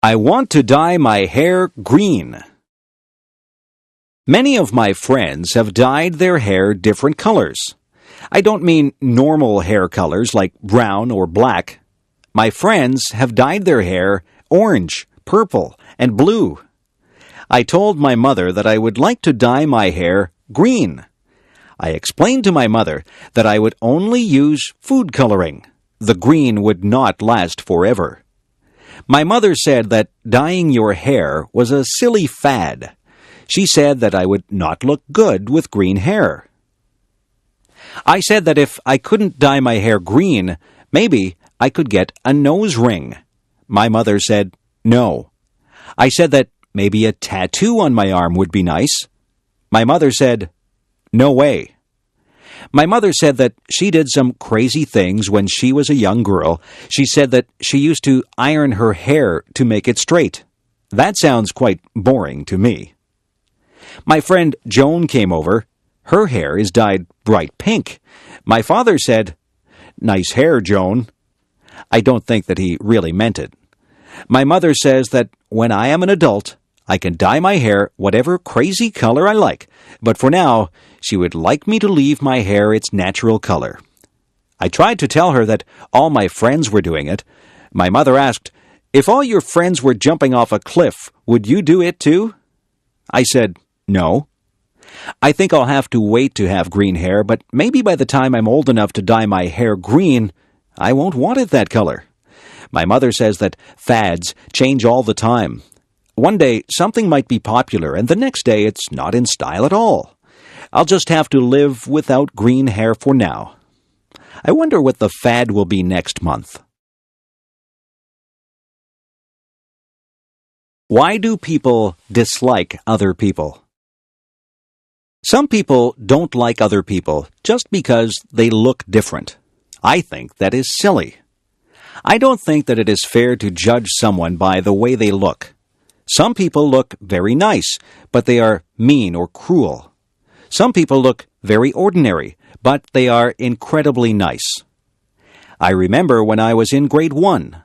I want to dye my hair green. Many of my friends have dyed their hair different colors. I don't mean normal hair colors like brown or black. My friends have dyed their hair orange, purple, and blue. I told my mother that I would like to dye my hair green. I explained to my mother that I would only use food coloring. The green would not last forever. My mother said that dyeing your hair was a silly fad. She said that I would not look good with green hair. I said that if I couldn't dye my hair green, maybe I could get a nose ring. My mother said no. I said that maybe a tattoo on my arm would be nice. My mother said, no way. My mother said that she did some crazy things when she was a young girl. She said that she used to iron her hair to make it straight. That sounds quite boring to me. My friend Joan came over. Her hair is dyed bright pink. My father said, nice hair, Joan. I don't think that he really meant it. My mother says that when I am an adult, I can dye my hair whatever crazy color I like, but for now, she would like me to leave my hair its natural color. I tried to tell her that all my friends were doing it. My mother asked, if all your friends were jumping off a cliff, would you do it too? I said, no. I think I'll have to wait to have green hair, but maybe by the time I'm old enough to dye my hair green, I won't want it that color. My mother says that fads change all the time. One day, something might be popular, and the next day it's not in style at all. I'll just have to live without green hair for now. I wonder what the fad will be next month. Why do people dislike other people? Some people don't like other people just because they look different. I think that is silly. I don't think that it is fair to judge someone by the way they look. Some people look very nice, but they are mean or cruel. Some people look very ordinary, but they are incredibly nice. I remember when I was in grade 1.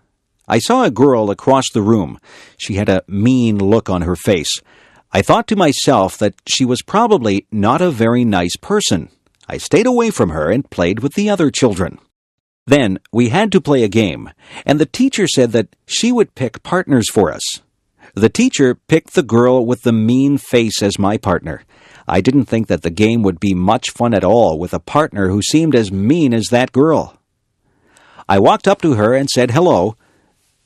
I saw a girl across the room. She had a mean look on her face. I thought to myself that she was probably not a very nice person. I stayed away from her and played with the other children. Then we had to play a game, and the teacher said that she would pick partners for us. The teacher picked the girl with the mean face as my partner. I didn't think that the game would be much fun at all with a partner who seemed as mean as that girl. I walked up to her and said hello.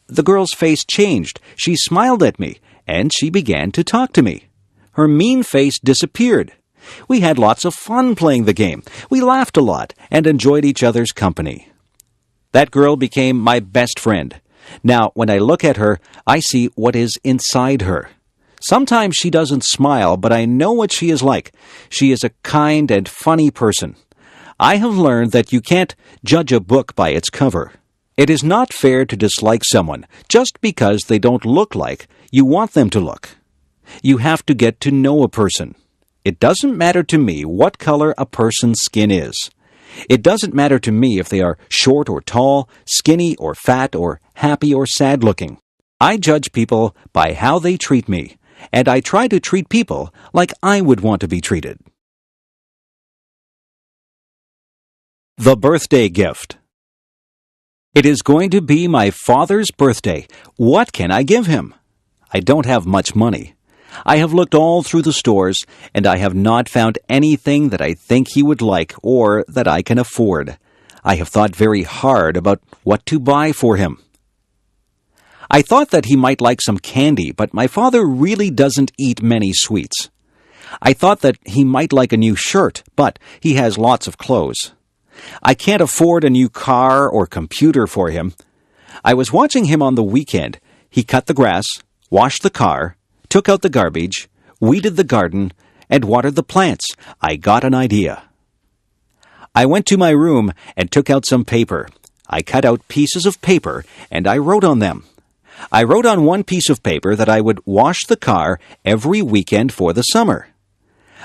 The girl's face changed. She smiled at me, and she began to talk to me. Her mean face disappeared. We had lots of fun playing the game. We laughed a lot and enjoyed each other's company. That girl became my best friend. Now, when I look at her, I see what is inside her. Sometimes she doesn't smile, but I know what she is like. She is a kind and funny person. I have learned that you can't judge a book by its cover. It is not fair to dislike someone just because they don't look like you want them to look. You have to get to know a person. It doesn't matter to me what color a person's skin is. It doesn't matter to me if they are short or tall, skinny or fat, or happy or sad looking. I judge people by how they treat me, and I try to treat people like I would want to be treated. The birthday gift. It is going to be my father's birthday. What can I give him? I don't have much money. I have looked all through the stores, and I have not found anything that I think he would like or that I can afford. I have thought very hard about what to buy for him. I thought that he might like some candy, but my father really doesn't eat many sweets. I thought that he might like a new shirt, but he has lots of clothes. I can't afford a new car or computer for him. I was watching him on the weekend. He cut the grass, washed the car, took out the garbage, weeded the garden, and watered the plants. I got an idea. I went to my room and took out some paper. I cut out pieces of paper, and I wrote on them. I wrote on one piece of paper that I would wash the car every weekend for the summer.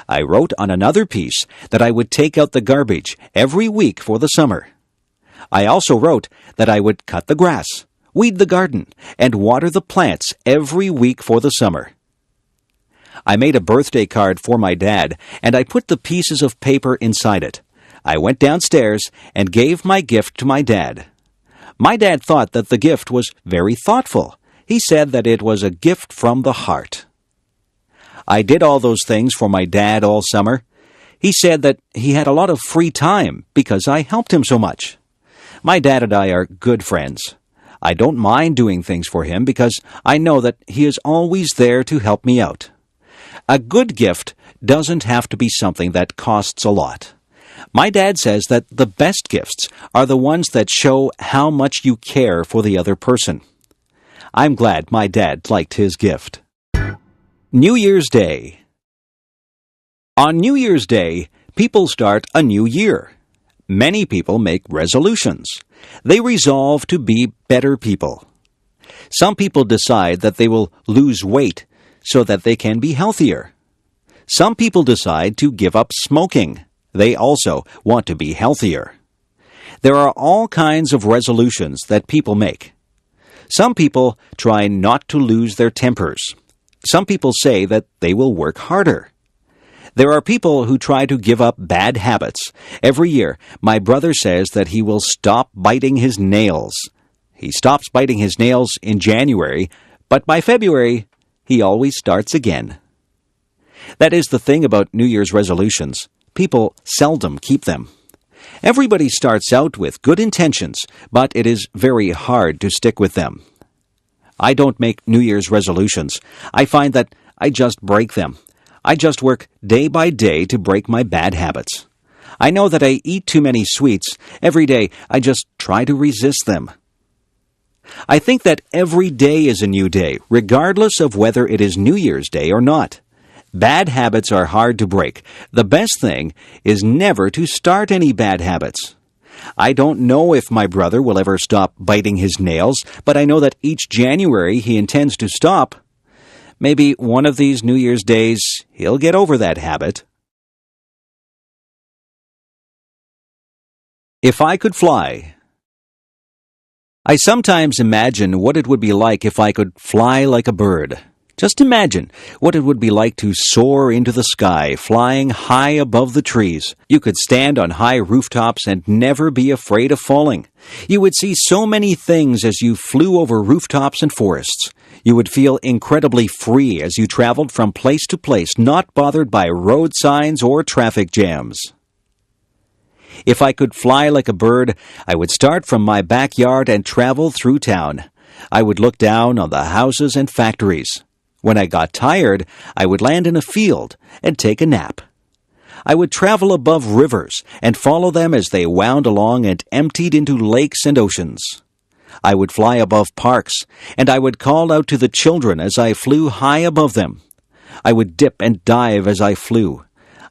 I wrote on another piece that I would take out the garbage every week for the summer. I also wrote that I would cut the grass, weed the garden, and water the plants every week for the summer. I made a birthday card for my dad, and I put the pieces of paper inside it. I went downstairs and gave my gift to my dad. My dad thought that the gift was very thoughtful. He said that it was a gift from the heart. I did all those things for my dad all summer. He said that he had a lot of free time because I helped him so much. My dad and I are good friends. I don't mind doing things for him because I know that he is always there to help me out. A good gift doesn't have to be something that costs a lot. My dad says that the best gifts are the ones that show how much you care for the other person. I'm glad my dad liked his gift. New Year's Day. On New Year's Day, people start a new year. Many people make resolutions. They resolve to be better people. Some people decide that they will lose weight so that they can be healthier. Some people decide to give up smoking. They also want to be healthier. There are all kinds of resolutions that people make. Some people try not to lose their tempers. Some people say that they will work harder. There are people who try to give up bad habits. Every year, my brother says that he will stop biting his nails. He stops biting his nails in January, but by February, he always starts again. That is the thing about New Year's resolutions. People seldom keep them. Everybody starts out with good intentions, but it is very hard to stick with them. I don't make New Year's resolutions. I find that I just break them. I just work day by day to break my bad habits. I know that I eat too many sweets. Every day, I just try to resist them. I think that every day is a new day, regardless of whether it is New Year's Day or not. Bad habits are hard to break. The best thing is never to start any bad habits. I don't know if my brother will ever stop biting his nails, but I know that each January he intends to stop. Maybe one of these New Year's days he'll get over that habit. If I could fly. I sometimes imagine what it would be like if I could fly like a bird. Just imagine what it would be like to soar into the sky, flying high above the trees. You could stand on high rooftops and never be afraid of falling. You would see so many things as you flew over rooftops and forests. You would feel incredibly free as you traveled from place to place, not bothered by road signs or traffic jams. If I could fly like a bird, I would start from my backyard and travel through town. I would look down on the houses and factories. When I got tired, I would land in a field and take a nap. I would travel above rivers and follow them as they wound along and emptied into lakes and oceans. I would fly above parks, and I would call out to the children as I flew high above them. I would dip and dive as I flew.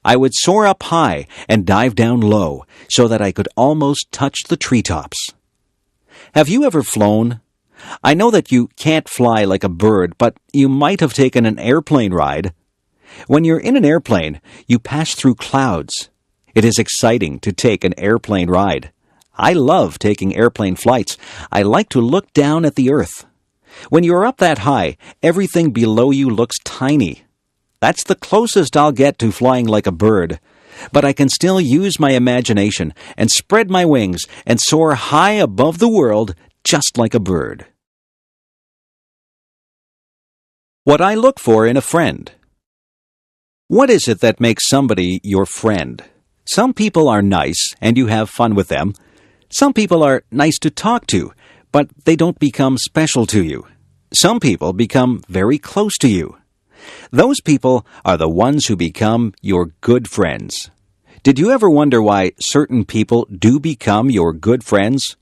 I would soar up high and dive down low so that I could almost touch the treetops. Have you ever flown? I know that you can't fly like a bird, but you might have taken an airplane ride. When you're in an airplane, you pass through clouds. It is exciting to take an airplane ride. I love taking airplane flights. I like to look down at the earth. When you're up that high, everything below you looks tiny. That's the closest I'll get to flying like a bird. But I can still use my imagination and spread my wings and soar high above the world just like a bird. What I look for in a friend. What is it that makes somebody your friend? Some people are nice and you have fun with them. Some people are nice to talk to, but they don't become special to you. Some people become very close to you. Those people are the ones who become your good friends. Did you ever wonder why certain people do become your good friends?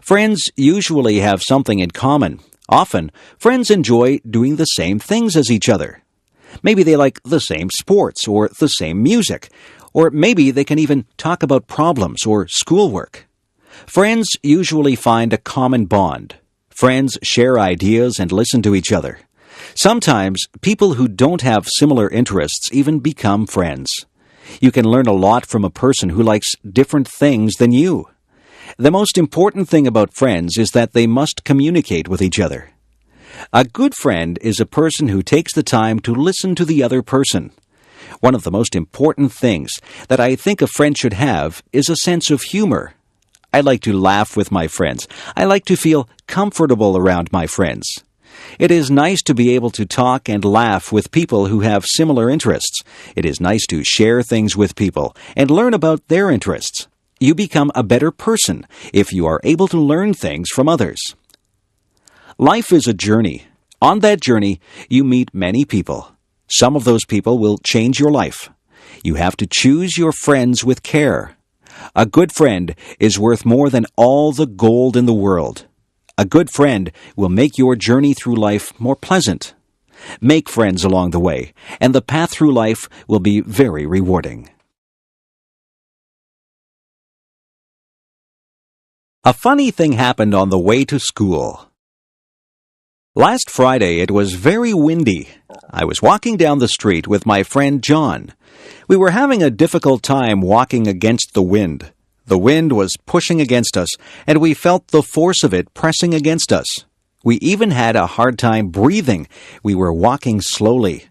Friends usually have something in common. Often, friends enjoy doing the same things as each other. Maybe they like the same sports or the same music, or maybe they can even talk about problems or schoolwork. Friends usually find a common bond. Friends share ideas and listen to each other. Sometimes, people who don't have similar interests even become friends. You can learn a lot from a person who likes different things than you. The most important thing about friends is that they must communicate with each other. A good friend is a person who takes the time to listen to the other person. One of the most important things that I think a friend should have is a sense of humor. I like to laugh with my friends. I like to feel comfortable around my friends. It is nice to be able to talk and laugh with people who have similar interests. It is nice to share things with people and learn about their interests. You become a better person if you are able to learn things from others. Life is a journey. On that journey, you meet many people. Some of those people will change your life. You have to choose your friends with care. A good friend is worth more than all the gold in the world. A good friend will make your journey through life more pleasant. Make friends along the way, and the path through life will be very rewarding. A funny thing happened on the way to school. Last Friday it was very windy. I was walking down the street with my friend John. We were having a difficult time walking against the wind. The wind was pushing against us, and we felt the force of it pressing against us. We even had a hard time breathing. We were walking slowly.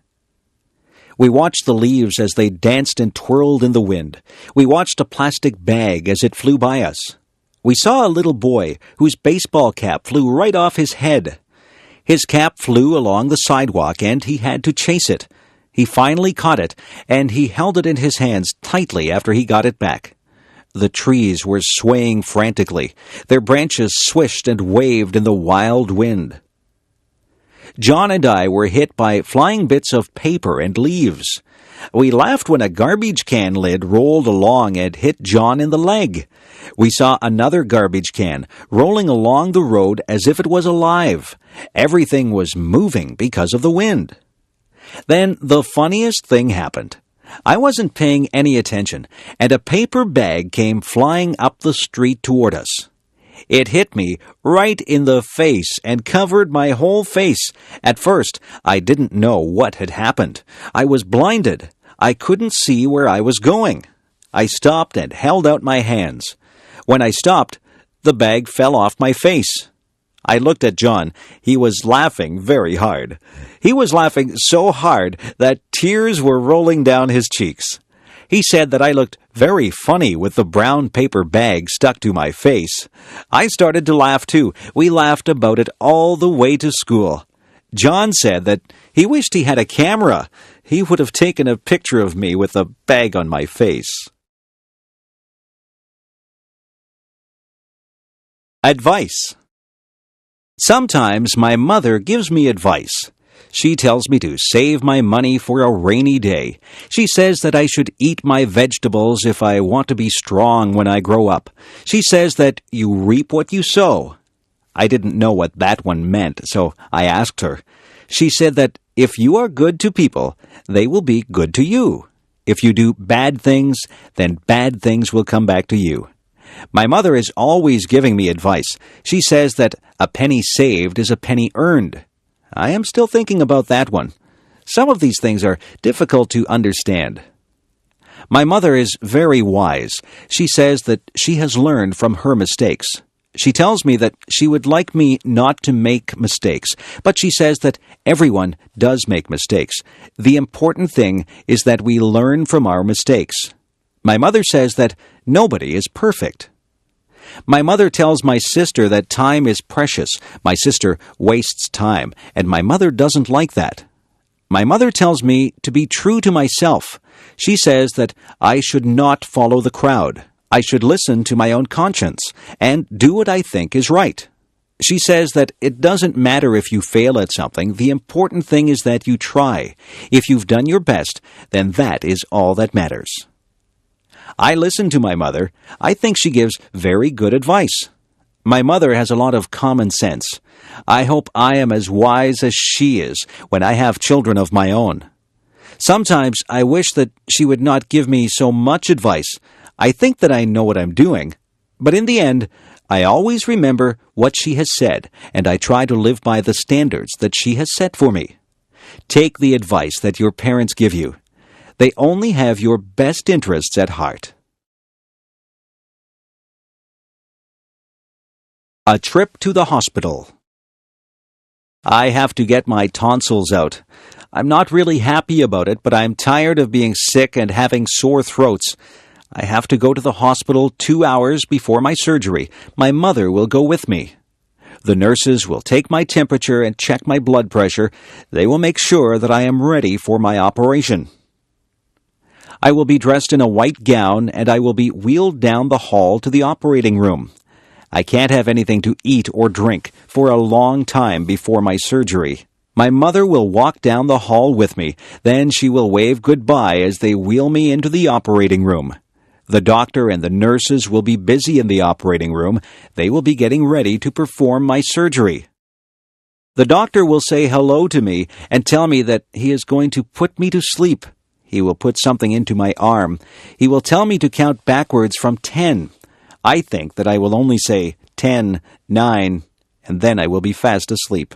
We watched the leaves as they danced and twirled in the wind. We watched a plastic bag as it flew by us. We saw a little boy whose baseball cap flew right off his head. His cap flew along the sidewalk, and he had to chase it. He finally caught it, and he held it in his hands tightly after he got it back. The trees were swaying frantically. Their branches swished and waved in the wild wind. John and I were hit by flying bits of paper and leaves. We laughed when a garbage can lid rolled along and hit John in the leg. We saw another garbage can rolling along the road as if it was alive. Everything was moving because of the wind. Then the funniest thing happened. I wasn't paying any attention, and a paper bag came flying up the street toward us. It hit me right in the face and covered my whole face. At first, I didn't know what had happened. I was blinded. I couldn't see where I was going. I stopped and held out my hands. When I stopped, the bag fell off my face. I looked at John. He was laughing very hard. He was laughing so hard that tears were rolling down his cheeks. He said that I looked very funny with the brown paper bag stuck to my face. I started to laugh too. We laughed about it all the way to school. John said that he wished he had a camera. He would have taken a picture of me with the bag on my face. Advice. Sometimes my mother gives me advice. She tells me to save my money for a rainy day. She says that I should eat my vegetables if I want to be strong when I grow up. She says that you reap what you sow. I didn't know what that one meant, so I asked her. She said that if you are good to people, they will be good to you. If you do bad things, then bad things will come back to you. My mother is always giving me advice. She says that a penny saved is a penny earned. I am still thinking about that one. Some of these things are difficult to understand. My mother is very wise. She says that she has learned from her mistakes. She tells me that she would like me not to make mistakes, but she says that everyone does make mistakes. The important thing is that we learn from our mistakes. My mother says that nobody is perfect. My mother tells my sister that time is precious. My sister wastes time, and my mother doesn't like that. My mother tells me to be true to myself. She says that I should not follow the crowd. I should listen to my own conscience and do what I think is right. She says that it doesn't matter if you fail at something. The important thing is that you try. If you've done your best, then that is all that matters. I listen to my mother. I think she gives very good advice. My mother has a lot of common sense. I hope I am as wise as she is when I have children of my own. Sometimes I wish that she would not give me so much advice. I think that I know what I'm doing. But in the end, I always remember what she has said, and I try to live by the standards that she has set for me. Take the advice that your parents give you. They only have your best interests at heart. A trip to the hospital. I have to get my tonsils out. I'm not really happy about it, but I'm tired of being sick and having sore throats. I have to go to the hospital 2 hours before my surgery. My mother will go with me. The nurses will take my temperature and check my blood pressure. They will make sure that I am ready for my operation. I will be dressed in a white gown, and I will be wheeled down the hall to the operating room. I can't have anything to eat or drink for a long time before my surgery. My mother will walk down the hall with me. Then she will wave goodbye as they wheel me into the operating room. The doctor and the nurses will be busy in the operating room. They will be getting ready to perform my surgery. The doctor will say hello to me and tell me that he is going to put me to sleep. He will put something into my arm. He will tell me to count backwards from 10. I think that I will only say 10, 9, and then I will be fast asleep.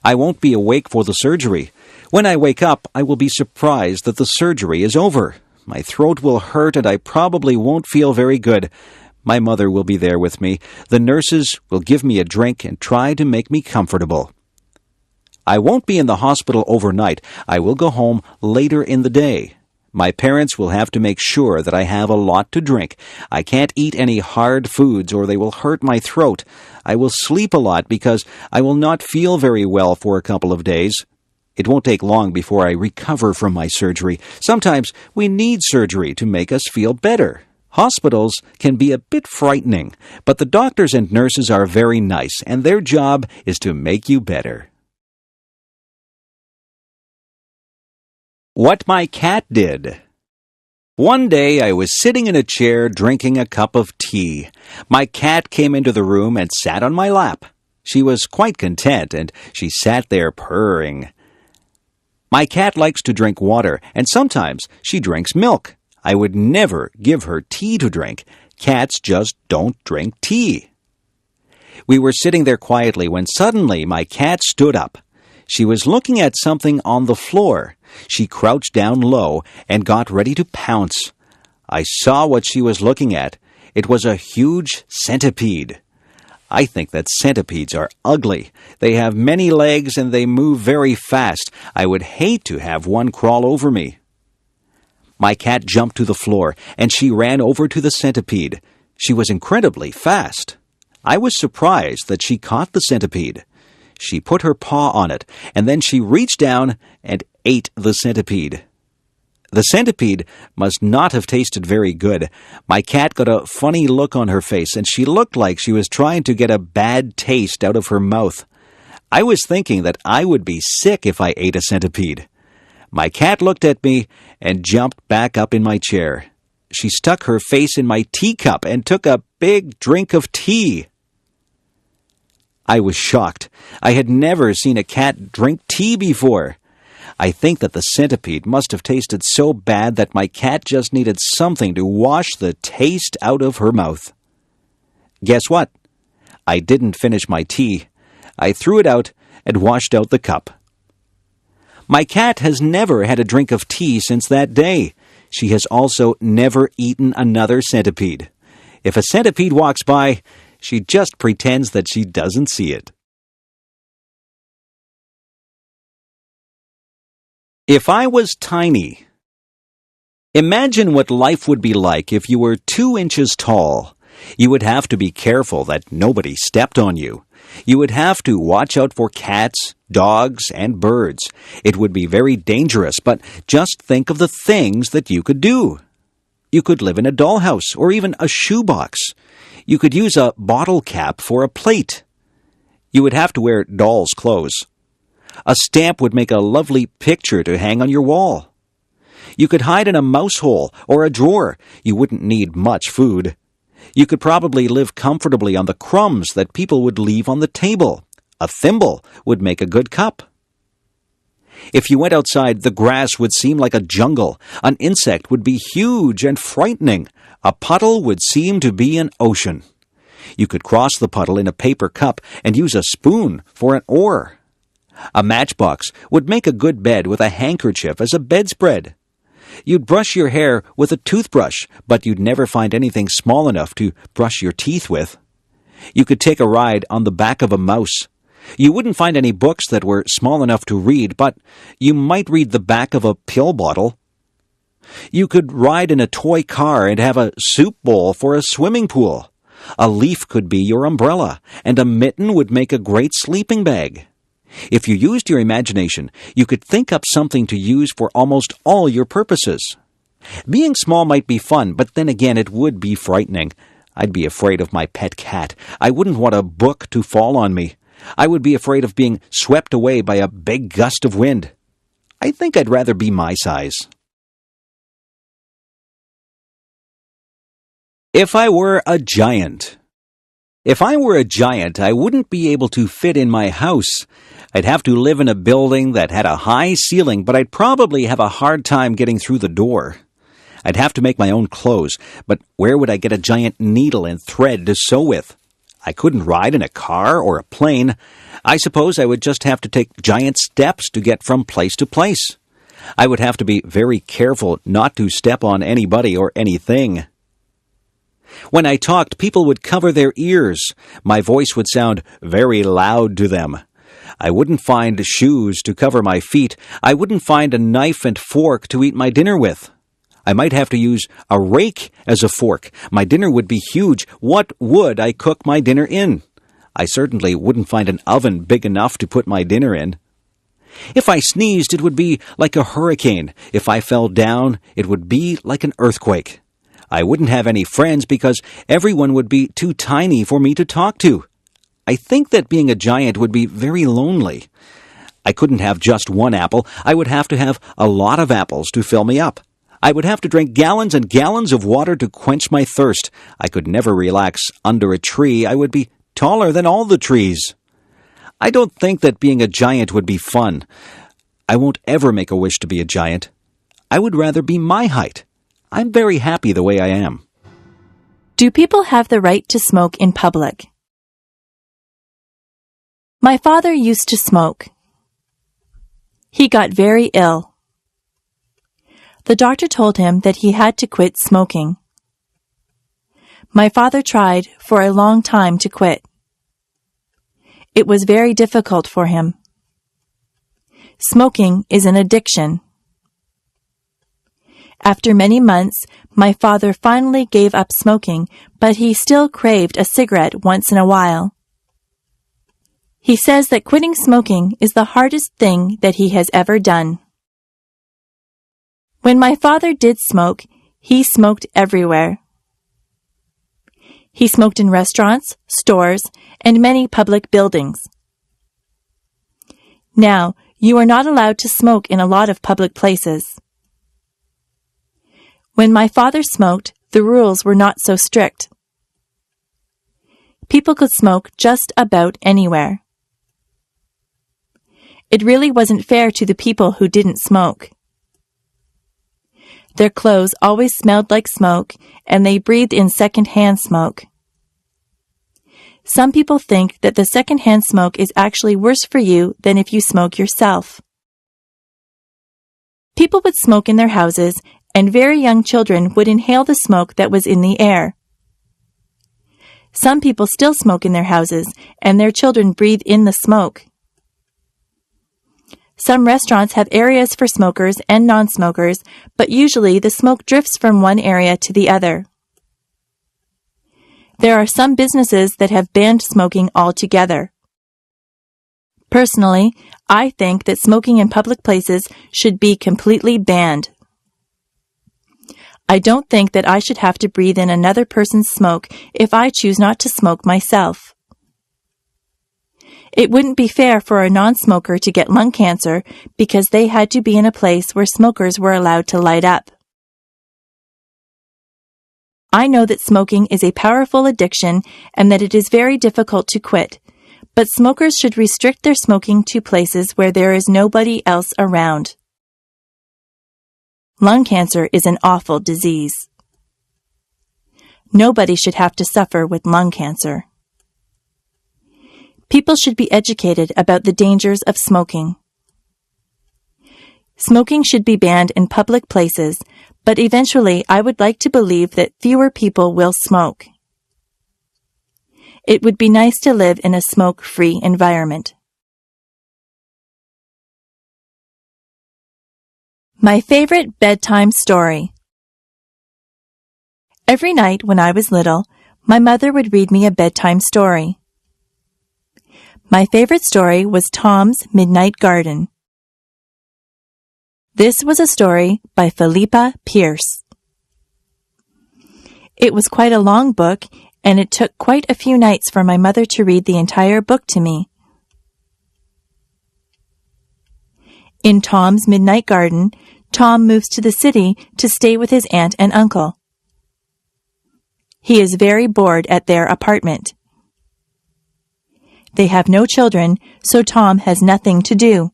I won't be awake for the surgery. When I wake up, I will be surprised that the surgery is over. My throat will hurt and I probably won't feel very good. My mother will be there with me. The nurses will give me a drink and try to make me comfortable. I won't be in the hospital overnight. I will go home later in the day. My parents will have to make sure that I have a lot to drink. I can't eat any hard foods or they will hurt my throat. I will sleep a lot because I will not feel very well for a couple of days. It won't take long before I recover from my surgery. Sometimes we need surgery to make us feel better. Hospitals can be a bit frightening, but the doctors and nurses are very nice, and their job is to make you better. What my cat did. One day I was sitting in a chair drinking a cup of tea. My cat came into the room and sat on my lap. She was quite content, and she sat there purring. My cat likes to drink water, and sometimes she drinks milk. I would never give her tea to drink. Cats just don't drink tea. We were sitting there quietly when suddenly my cat stood up. She was looking at something on the floor. She crouched down low and got ready to pounce. I saw what she was looking at. It was a huge centipede. I think that centipedes are ugly. They have many legs and they move very fast. I would hate to have one crawl over me. My cat jumped to the floor and she ran over to the centipede. She was incredibly fast. I was surprised that she caught the centipede. She put her paw on it, and then she reached down and ate the centipede. The centipede must not have tasted very good. My cat got a funny look on her face, and she looked like she was trying to get a bad taste out of her mouth. I was thinking that I would be sick if I ate a centipede. My cat looked at me and jumped back up in my chair. She stuck her face in my teacup and took a big drink of tea. I was shocked. I had never seen a cat drink tea before. I think that the centipede must have tasted so bad that my cat just needed something to wash the taste out of her mouth. Guess what? I didn't finish my tea. I threw it out and washed out the cup. My cat has never had a drink of tea since that day. She has also never eaten another centipede. If a centipede walks by, she just pretends that she doesn't see it. If I was tiny. Imagine what life would be like if you were 2 inches tall. You would have to be careful that nobody stepped on you. You would have to watch out for cats, dogs, and birds. It would be very dangerous, but just think of the things that you could do. You could live in a dollhouse or even a shoebox. You could use a bottle cap for a plate. You would have to wear doll's clothes. A stamp would make a lovely picture to hang on your wall. You could hide in a mouse hole or a drawer. You wouldn't need much food. You could probably live comfortably on the crumbs that people would leave on the table. A thimble would make a good cup. If you went outside, the grass would seem like a jungle. An insect would be huge and frightening. A puddle would seem to be an ocean. You could cross the puddle in a paper cup and use a spoon for an oar. A matchbox would make a good bed with a handkerchief as a bedspread. You'd brush your hair with a toothbrush, but you'd never find anything small enough to brush your teeth with. You could take a ride on the back of a mouse. You wouldn't find any books that were small enough to read, but you might read the back of a pill bottle. You could ride in a toy car and have a soup bowl for a swimming pool. A leaf could be your umbrella, and a mitten would make a great sleeping bag. If you used your imagination, you could think up something to use for almost all your purposes. Being small might be fun, but then again it would be frightening. I'd be afraid of my pet cat. I wouldn't want a book to fall on me. I would be afraid of being swept away by a big gust of wind. I think I'd rather be my size. If I were a giant. If I were a giant, I wouldn't be able to fit in my house. I'd have to live in a building that had a high ceiling, but I'd probably have a hard time getting through the door. I'd have to make my own clothes, but where would I get a giant needle and thread to sew with? I couldn't ride in a car or a plane. I suppose I would just have to take giant steps to get from place to place. I would have to be very careful not to step on anybody or anything. When I talked, people would cover their ears. My voice would sound very loud to them. I wouldn't find shoes to cover my feet. I wouldn't find a knife and fork to eat my dinner with. I might have to use a rake as a fork. My dinner would be huge. What would I cook my dinner in? I certainly wouldn't find an oven big enough to put my dinner in. If I sneezed, it would be like a hurricane. If I fell down, it would be like an earthquake. I wouldn't have any friends because everyone would be too tiny for me to talk to. I think that being a giant would be very lonely. I couldn't have just one apple. I would have to have a lot of apples to fill me up. I would have to drink gallons and gallons of water to quench my thirst. I could never relax under a tree. I would be taller than all the trees. I don't think that being a giant would be fun. I won't ever make a wish to be a giant. I would rather be my height. I'm very happy the way I am. Do people have the right to smoke in public? My father used to smoke. He got very ill. The doctor told him that he had to quit smoking. My father tried for a long time to quit. It was very difficult for him. Smoking is an addiction. After many months, my father finally gave up smoking, but he still craved a cigarette once in a while. He says that quitting smoking is the hardest thing that he has ever done. When my father did smoke, he smoked everywhere. He smoked in restaurants, stores, and many public buildings. Now, you are not allowed to smoke in a lot of public places. When my father smoked, the rules were not so strict. People could smoke just about anywhere. It really wasn't fair to the people who didn't smoke. Their clothes always smelled like smoke, and they breathed in second-hand smoke. Some people think that the second-hand smoke is actually worse for you than if you smoke yourself. People would smoke in their houses, and very young children would inhale the smoke that was in the air. Some people still smoke in their houses, and their children breathe in the smoke. Some restaurants have areas for smokers and non-smokers, but usually the smoke drifts from one area to the other. There are some businesses that have banned smoking altogether. Personally, I think that smoking in public places should be completely banned. I don't think that I should have to breathe in another person's smoke if I choose not to smoke myself. It wouldn't be fair for a non-smoker to get lung cancer because they had to be in a place where smokers were allowed to light up. I know that smoking is a powerful addiction and that it is very difficult to quit, but smokers should restrict their smoking to places where there is nobody else around. Lung cancer is an awful disease. Nobody should have to suffer with lung cancer. People should be educated about the dangers of smoking. Smoking should be banned in public places, but eventually I would like to believe that fewer people will smoke. It would be nice to live in a smoke-free environment. My favorite bedtime story. Every night when I was little, my mother would read me a bedtime story. My favorite story was Tom's Midnight Garden. This was a story by Philippa Pierce. It was quite a long book, and it took quite a few nights for my mother to read the entire book to me. In Tom's Midnight Garden, Tom moves to the city to stay with his aunt and uncle. He is very bored at their apartment. They have no children, so Tom has nothing to do.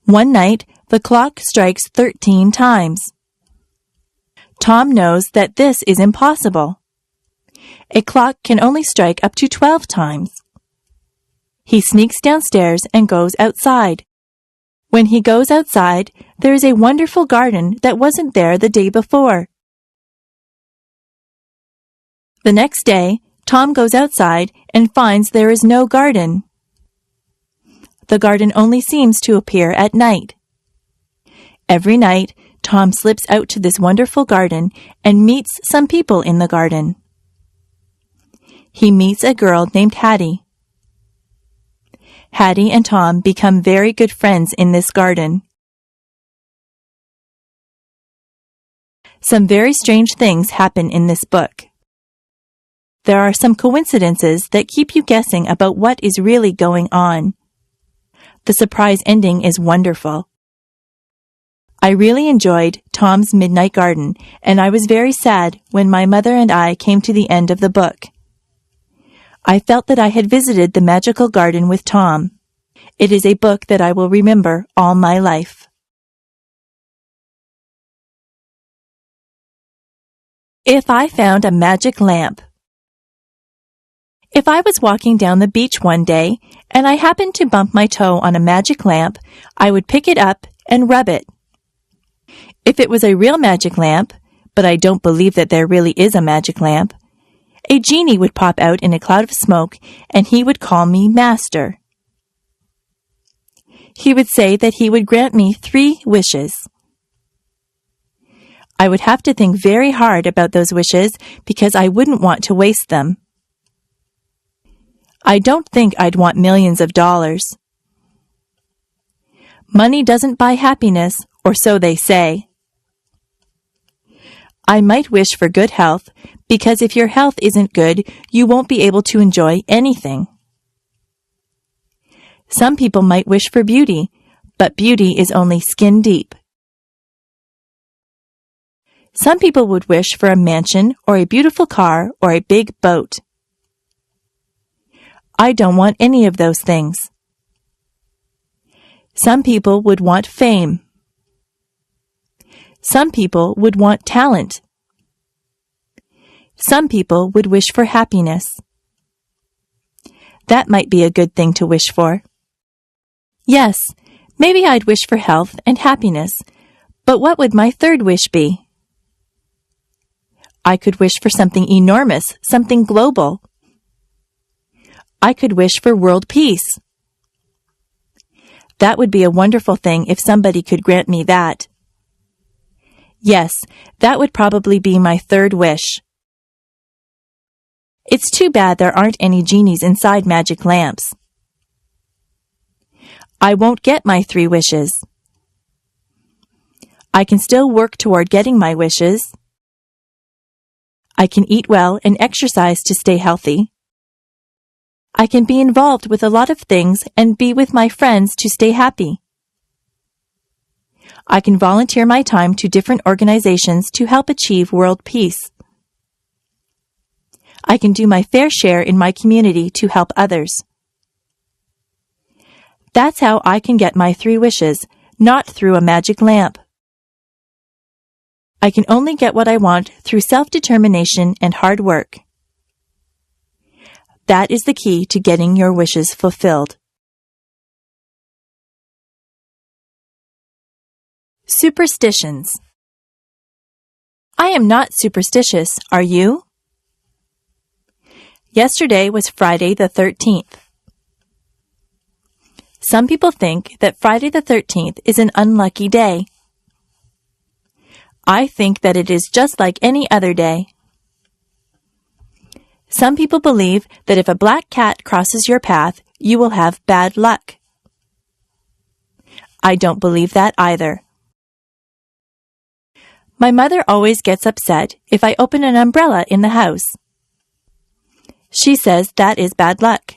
One night, the clock strikes 13 times. Tom knows that this is impossible. A clock can only strike up to 12 times. He sneaks downstairs and goes outside. When he goes outside, there is a wonderful garden that wasn't there the day before. The next day, Tom goes outside and finds there is no garden. The garden only seems to appear at night. Every night, Tom slips out to this wonderful garden and meets some people in the garden. He meets a girl named Hattie. Hattie and Tom become very good friends in this garden. Some very strange things happen in this book. There are some coincidences that keep you guessing about what is really going on. The surprise ending is wonderful. I really enjoyed Tom's Midnight Garden, and I was very sad when my mother and I came to the end of the book. I felt that I had visited the magical garden with Tom. It is a book that I will remember all my life. If I found a magic lamp. If I was walking down the beach one day and I happened to bump my toe on a magic lamp, I would pick it up and rub it. If it was a real magic lamp, but I don't believe that there really is a magic lamp, a genie would pop out in a cloud of smoke and he would call me Master. He would say that he would grant me 3 wishes. I would have to think very hard about those wishes because I wouldn't want to waste them. I don't think I'd want millions of dollars. Money doesn't buy happiness, or so they say. I might wish for good health, because if your health isn't good, you won't be able to enjoy anything. Some people might wish for beauty, but beauty is only skin deep. Some people would wish for a mansion or a beautiful car or a big boat. I don't want any of those things. Some people would want fame. Some people would want talent. Some people would wish for happiness. That might be a good thing to wish for. Yes, maybe I'd wish for health and happiness, but what would my 3rd wish be? I could wish for something enormous, something global. I could wish for world peace. That would be a wonderful thing if somebody could grant me that. Yes, that would probably be my 3rd wish. It's too bad there aren't any genies inside magic lamps. I won't get my 3 wishes. I can still work toward getting my wishes. I can eat well and exercise to stay healthy. I can be involved with a lot of things and be with my friends to stay happy. I can volunteer my time to different organizations to help achieve world peace. I can do my fair share in my community to help others. That's how I can get my 3 wishes, not through a magic lamp. I can only get what I want through self-determination and hard work. That is the key to getting your wishes fulfilled. Superstitions. I am not superstitious, are you? Yesterday was Friday the 13th. Some people think that Friday the 13th is an unlucky day. I think that it is just like any other day. Some people believe that if a black cat crosses your path, you will have bad luck. I don't believe that either. My mother always gets upset if I open an umbrella in the house. She says that is bad luck.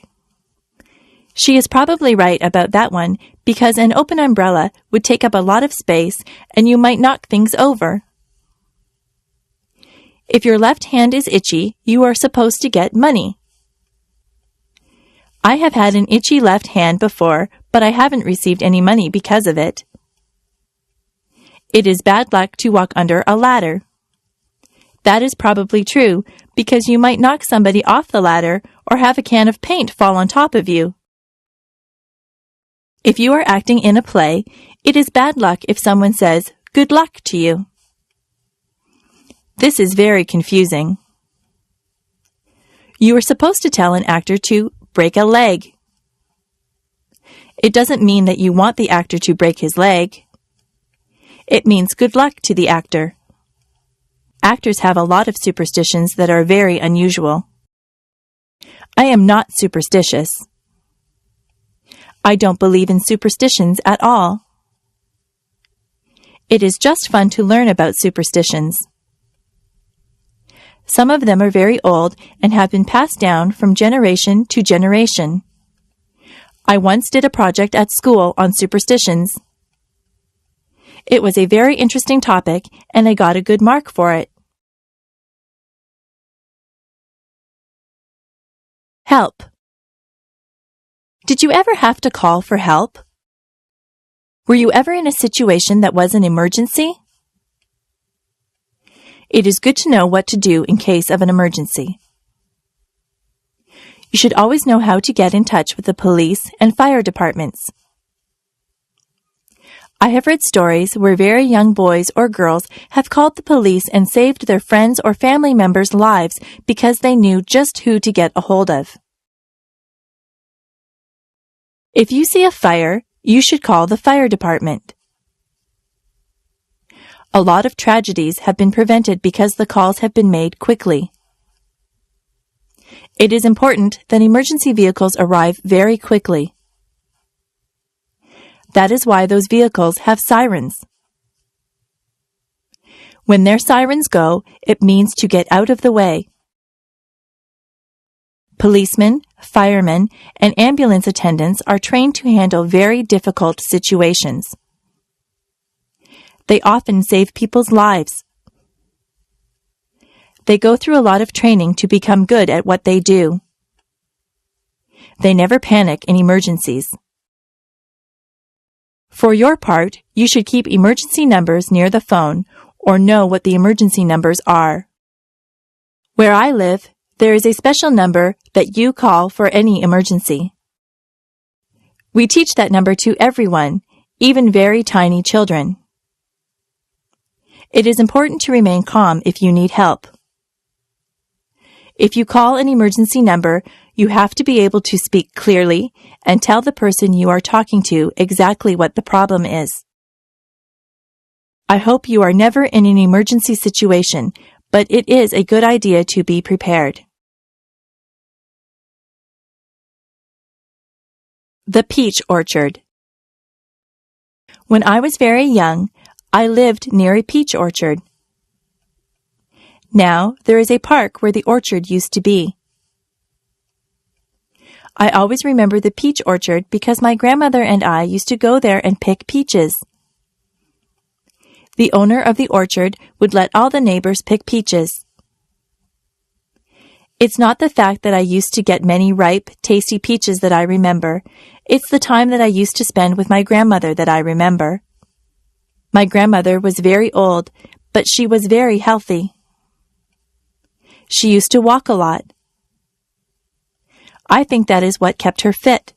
She is probably right about that one because an open umbrella would take up a lot of space and you might knock things over. If your left hand is itchy, you are supposed to get money. I have had an itchy left hand before, but I haven't received any money because of it. It is bad luck to walk under a ladder. That is probably true because you might knock somebody off the ladder or have a can of paint fall on top of you. If you are acting in a play, it is bad luck if someone says, "Good luck" to you. This is very confusing. You are supposed to tell an actor to break a leg. It doesn't mean that you want the actor to break his leg. It means good luck to the actor. Actors have a lot of superstitions that are very unusual. I am not superstitious. I don't believe in superstitions at all. It is just fun to learn about superstitions. Some of them are very old and have been passed down from generation to generation. I once did a project at school on superstitions. It was a very interesting topic and I got a good mark for it. Help. Did you ever have to call for help? Were you ever in a situation that was an emergency? It is good to know what to do in case of an emergency. You should always know how to get in touch with the police and fire departments. I have read stories where very young boys or girls have called the police and saved their friends or family members' lives because they knew just who to get a hold of. If you see a fire, you should call the fire department. A lot of tragedies have been prevented because the calls have been made quickly. It is important that emergency vehicles arrive very quickly. That is why those vehicles have sirens. When their sirens go, it means to get out of the way. Policemen, firemen, and ambulance attendants are trained to handle very difficult situations. They often save people's lives. They go through a lot of training to become good at what they do. They never panic in emergencies. For your part, you should keep emergency numbers near the phone or know what the emergency numbers are. Where I live, there is a special number that you call for any emergency. We teach that number to everyone, even very tiny children. It is important to remain calm if you need help. If you call an emergency number, you have to be able to speak clearly and tell the person you are talking to exactly what the problem is. I hope you are never in an emergency situation, but it is a good idea to be prepared. The peach orchard. When I was very young, I lived near a peach orchard. Now there is a park where the orchard used to be. I always remember the peach orchard because my grandmother and I used to go there and pick peaches. The owner of the orchard would let all the neighbors pick peaches. It's not the fact that I used to get many ripe, tasty peaches that I remember. It's the time that I used to spend with my grandmother that I remember. My grandmother was very old, but she was very healthy. She used to walk a lot. I think that is what kept her fit.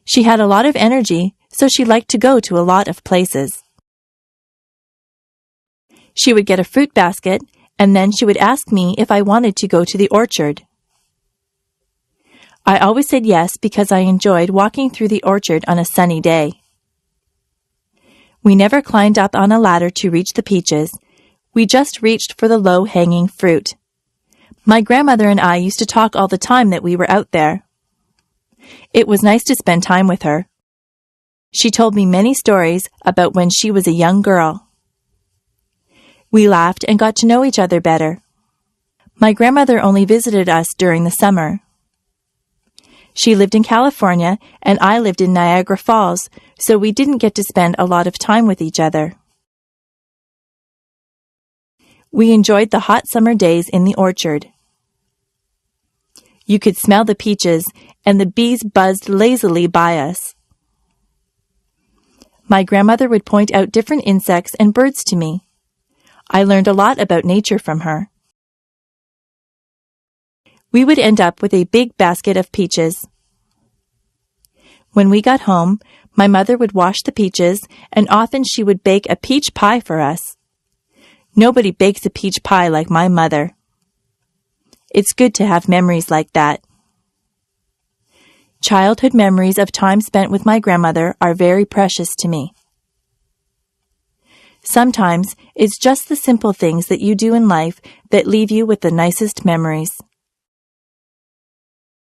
She had a lot of energy, so she liked to go to a lot of places. She would get a fruit basket, and then she would ask me if I wanted to go to the orchard. I always said yes because I enjoyed walking through the orchard on a sunny day. We never climbed up on a ladder to reach the peaches. We just reached for the low-hanging fruit. My grandmother and I used to talk all the time that we were out there. It was nice to spend time with her. She told me many stories about when she was a young girl. We laughed and got to know each other better. My grandmother only visited us during the summer. She lived in California and I lived in Niagara Falls, so we didn't get to spend a lot of time with each other. We enjoyed the hot summer days in the orchard. You could smell the peaches, and the bees buzzed lazily by us. My grandmother would point out different insects and birds to me. I learned a lot about nature from her. We would end up with a big basket of peaches. When we got home, my mother would wash the peaches, and often she would bake a peach pie for us. Nobody bakes a peach pie like my mother. It's good to have memories like that. Childhood memories of time spent with my grandmother are very precious to me. Sometimes it's just the simple things that you do in life that leave you with the nicest memories.